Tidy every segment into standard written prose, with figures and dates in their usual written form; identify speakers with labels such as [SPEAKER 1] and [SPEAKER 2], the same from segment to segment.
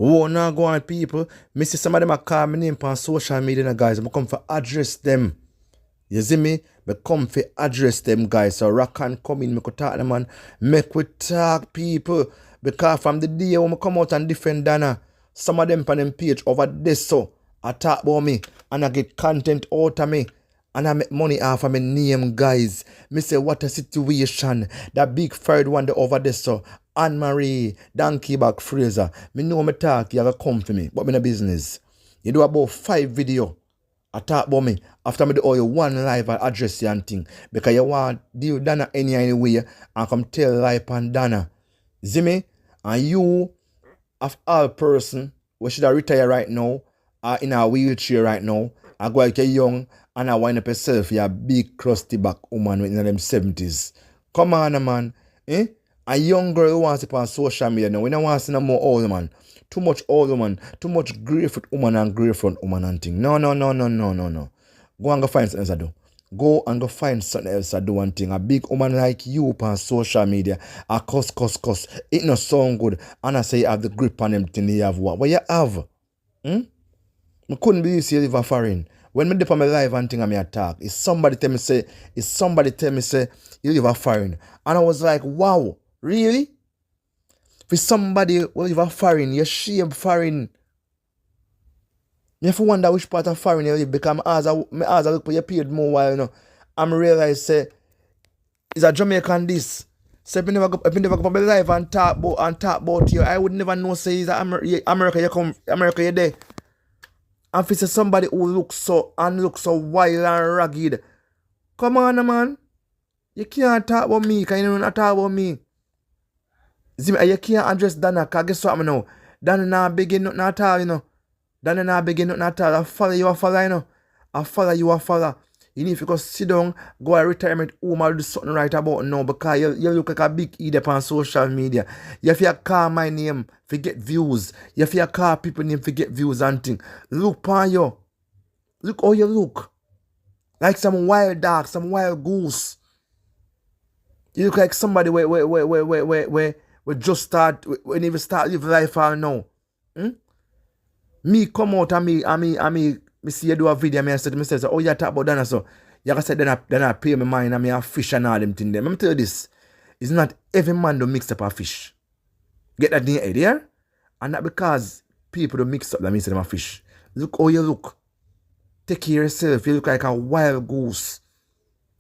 [SPEAKER 1] Oh, now go on, people. Me see some of them are call me name on social media, now, guys. I come for address them. You see me? Me come for address them, guys. So rock and come in, me could talk them, man. Make we talk, people. Because from the day when I come out and defend Dana, some of them on them page over this, so I talk about me and I get content out of me. And I make money off of my name, guys. Me say, what a situation. That big third one the over there, so Annmarie, Donkey back Fraser. Me know me talk, you gotta come for me. But me no business. You do about 5 video. I talk about me. After me do all your one live and address you and thing. Because you want deal Dana any way and come tell life on Dana. See me? And you, of all person, we should have retire right now, in a wheelchair right now, and go like a young, and I wind up yourself, you're a big crusty back woman in them 70s. Come on, man. Eh? A young girl who wants to on social media now. We don't want to see no more old man. Too much old woman. Too much grey foot woman and grey front woman and thing. No. Go and go find something else to do. Go and go find something else to do one thing. A big woman like you on social media. A cuss. It not sound good. And I say you have the grip on them thing you have what? What you have? I couldn't believe you live a foreign. When me dip on my live and thing I me attack, if somebody tell me say you live a foreign. And I was like, wow, really? For somebody who live a foreign, you shame foreign. You have to wonder which part of foreign you live, because as I look for you paid more while, you know. And I realize say it's a Jamaican this. So if you never go on my live and talk about you, I would never know say it's America you there. And if it's somebody who looks so wild and ragged, come on, man. You can't talk about me, because you don't talk about me. See, you can't address Dana, because guess what, now? Dana not begin nothing at all, you know. Dana not begin nothing at all. I follow you, you know. I follow you. You need to go sit down, go to retirement home or do something right about now, because you look like a big idiot on social media. You have to call my name to get views. You have to call people name to get views and things. Look on you. Look how you look. Like some wild dog, some wild goose. You look like somebody we just start, when even start live life all now. Me come out and me see you do a video, I say, oh, you talk about Dana, so you can say, then I pay my mind, and I fish and all them things there. Let me tell you this, it's not every man do mix up a fish. Get that in your head, yeah? And not because people do mix up that means them a fish. Look how you look. Take care of yourself. You look like a wild goose.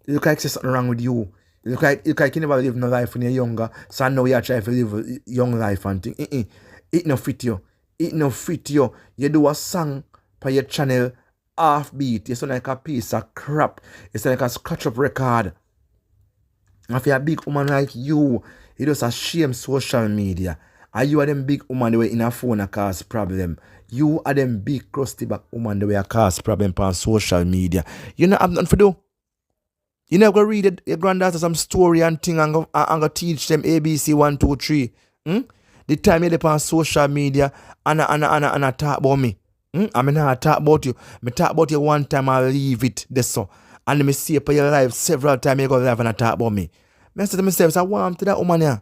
[SPEAKER 1] You look like there's something wrong with you. You look like you never live no life when you're younger, so now you're trying to live a young life and thing. It no fit you. It no fit you. You do a song for your channel, half beat. You sound like a piece of crap. You sound like a scratch up record. And if you're a big woman like you just a shame social media. And you are them big woman the way in a phone a cause problem. You are them big crusty back woman the way a cause problem on social media. You not have nothing to do. You never go read your granddaughter some story and thing and go teach them ABC 1, 2, 3. The time you on social media and I talk about me. I mean, I talk about you. I talk about you one time, I leave it this so. And me see up your life several times you go live and I talk about me. I say to myself, I want to that woman here.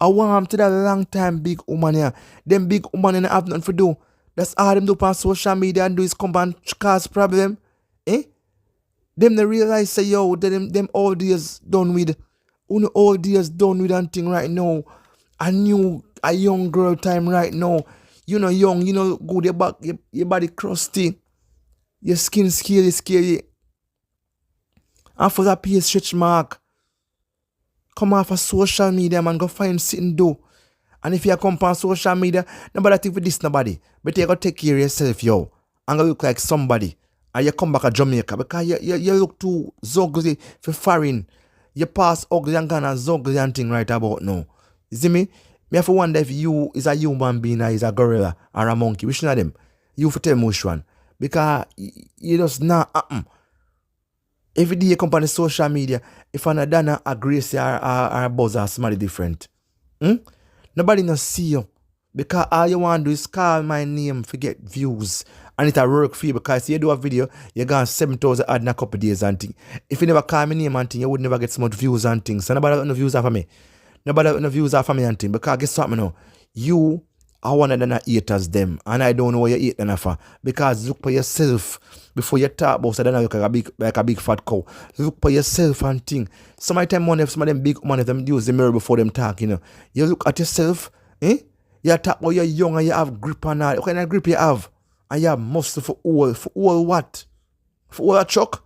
[SPEAKER 1] I want to that long time big woman here. Them big woman and have nothing to do. That's all them do on social media and do is come and cause problem. Them they realize say yo, them all days done with. All days done with and thing right now. A young girl time right now. You know young, you know good, your body crusty. Your skin scary. And for that PS stretch mark. Come off of social media, man, go find something do. And if you come on social media, nobody think for this nobody. But you gotta take care of yourself, yo. And go look like somebody. And you come back to Jamaica because you look too ugly for foreign. You pass ugly and gonna ugly and thing right about now. You see me? Me have to wonder if you is a human being or is a gorilla or a monkey. Which one of them? You have to tell me which one. Because you just not happen. Every day you come on the social media, if I'm not done a Gracie or a Buzz or somebody different. Nobody not see you. Because all you want to do is call my name to get views. And it a work for you because you do a video, you got 7,000 ad in a couple days and thing. If you never call my name and thing, you would never get so much views and things. So nobody got no views off of me. Nobody got no views off of me and thing. Because guess what, now? You I want to hate as them. And I don't know what you hate them for. Because look for yourself. Before you talk about so then look like a big fat cow. Look for yourself and think. Some of them money, some of them big money, them use the mirror before them talk, you know. You look at yourself, eh? You talk about you're young and you have grip and all. What kind of grip you have? And you have muscle for all what? For all a chuck?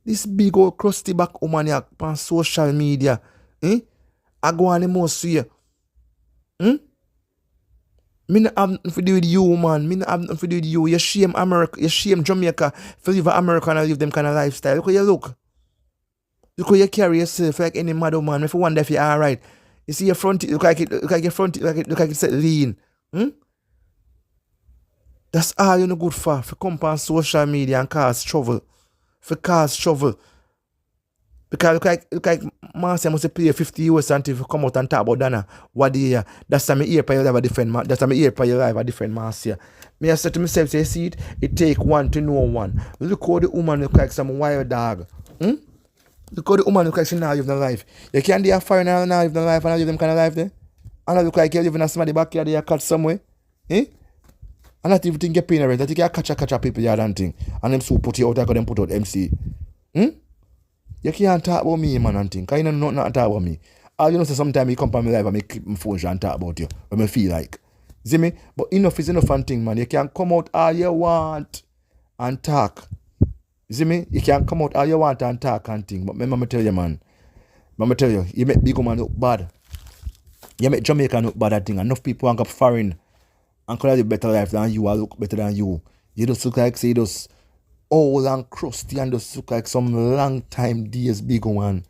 [SPEAKER 1] This big old crusty back woman here on social media, eh? I go on the most here. Me not have nothing to do with you, man. Me not have nothing to do with you. You shame America. You shame Jamaica for live America and live them kind of lifestyle. Look how you look. Look how you carry yourself like any mad man. If you wonder if you're alright. You see your front, look like your front, look like it's lean. That's all you're no good for come on social media and cause trouble. For cause trouble. Because look like Marcia must pay 50 US until you come out and talk about Dana. What do you that's time I hear for your life a different that's time I hear for your life a different Marcia. Me I said to myself, say, see it take one to know one. Look how the woman look like some wild dog. Look how the woman look like she now live the life. You can't be a foreigner now live the life and I live them kind of life there. And I look like you live in somebody's backyard you catch somewhere. And not even think you're paying rent. I think you catch a people yard and thing. And them so put you out, I got them put out MC. You can't talk about me, man, and think. Because you know nothing to talk about me. All you know, say sometimes you come on my life and I clip my phone and talk about you. When I feel like. See me? But enough is enough and thing, man. You can come out all you want and talk. See me? You can come out all you want and talk and thing. But remember, I tell you, man. Remember, tell you, you make big woman look bad. You make Jamaica look bad at thing. Enough people want to go foreign and could live better life than you or look better than you. You just look like, say, you just old and crusty and just look like some long time days big one.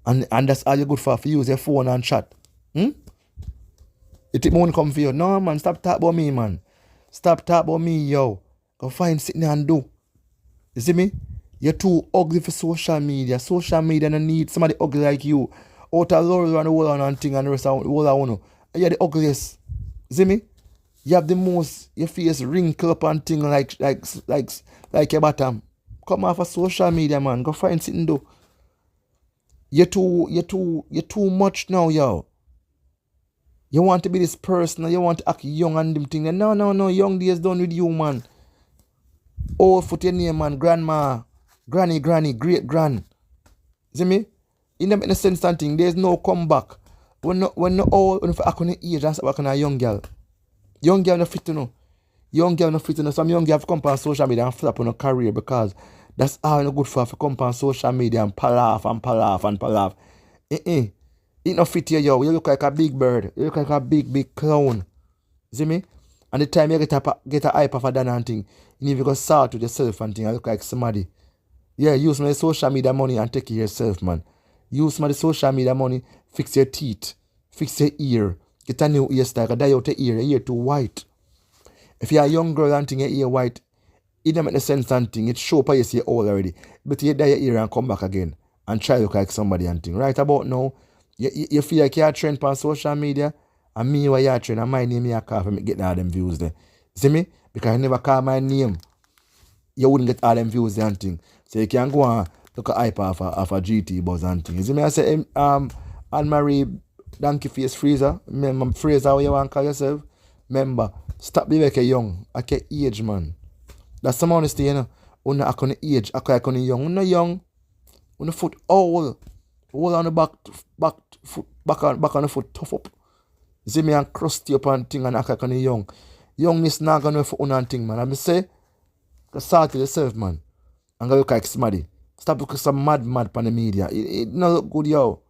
[SPEAKER 1] And that's all you good for use your phone and chat. You think money come for you? No, man, stop talking about me, man. Stop talking about me, yo. Go find sitting there and do. You see me? You're too ugly for social media. Social media don't need somebody ugly like you. Out of Laurel and the whole and thing and the rest of the whole I want to. You're the ugliest. You see me? You have the most, your face wrinkle up and thing like your bottom. Come off of social media, man. Go find something do. You're too much now, yo. You want to be this person, you want to act young and them thing. No, young days done with you, man. Old foot your name, man. Grandma, granny, great grand. See me? In the make no sense and thing. There's no comeback. When no old, when you act on the age, that's back on a young girl. Young girl no fit to know. Young girl no fit to know. Some young girl have come on social media and flap on a career because that's all no good for come on social media and palaff. It no fit here, yo. You look like a big bird. You look like a big clown. See me? And the time you get a hype of a done and thing, you need to go sort with yourself and thing. I look like somebody. Yeah, use my social media money and take care of yourself, man. Use my social media money, fix your teeth, fix your ear. Get a new hairstyle, dye out your ear too white. If you're a young girl and thing, your ear white, it don't make no sense and thing. It show up you see old already. But you dye your ear and come back again and try to look like somebody and thing. Right about now, you feel like you're a trend on social media, and me while you're a trend, and my name you call for me get all them views there. See me? Because I never call my name, you wouldn't get all them views there and thing. So you can go and look at hype of a GT buzz and thing. You see me? I say, Annmarie, Donkey Face Fraser. Remember Fraser how you want to call yourself? Remember, stop being like a young. I can't age, man. That's some honesty, you know. When I can age, I can young. When I'm young, when the foot all on the back on the foot tough up. You see me and crusty up and thing and I can young. Youngness not gonna for one thing, man. I say, start to yourself, man. And go look like somebody. Stop looking some mad on the media. It not look good, yo.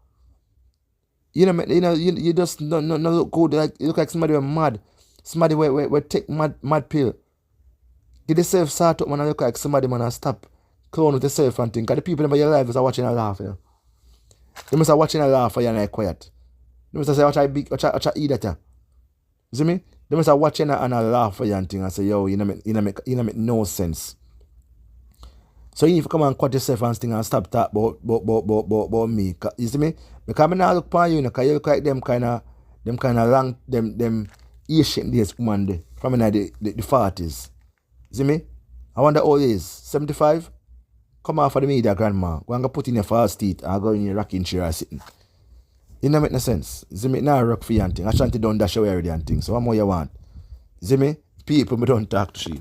[SPEAKER 1] You just no look good. Like you look like somebody who mad. Somebody where take mad pill. Get yourself start up, man, and look like somebody, man, and stop clown with yourself and think. Because the people in your life are watching and laugh, yeah. They must be watching and laugh and you're quiet. They must say, watch I eat that, yeah. You see me? They must be watching and laugh for you and think and say, yo, you know make no sense. So you need to come and cut yourself and thing and stop talking about me. You see me? Because I not look upon you, because you look like them kind of long, them Asian days woman there, from the 40s. You see me? I wonder how it is. 75? Come out for the media, grandma. Go and put in your false teeth and go in your rocking chair sitting. It don't make no sense. See me, now rock for you and thing. Ashanti don't dash away already and thing. So what more you want? See me? People, me don't talk to she.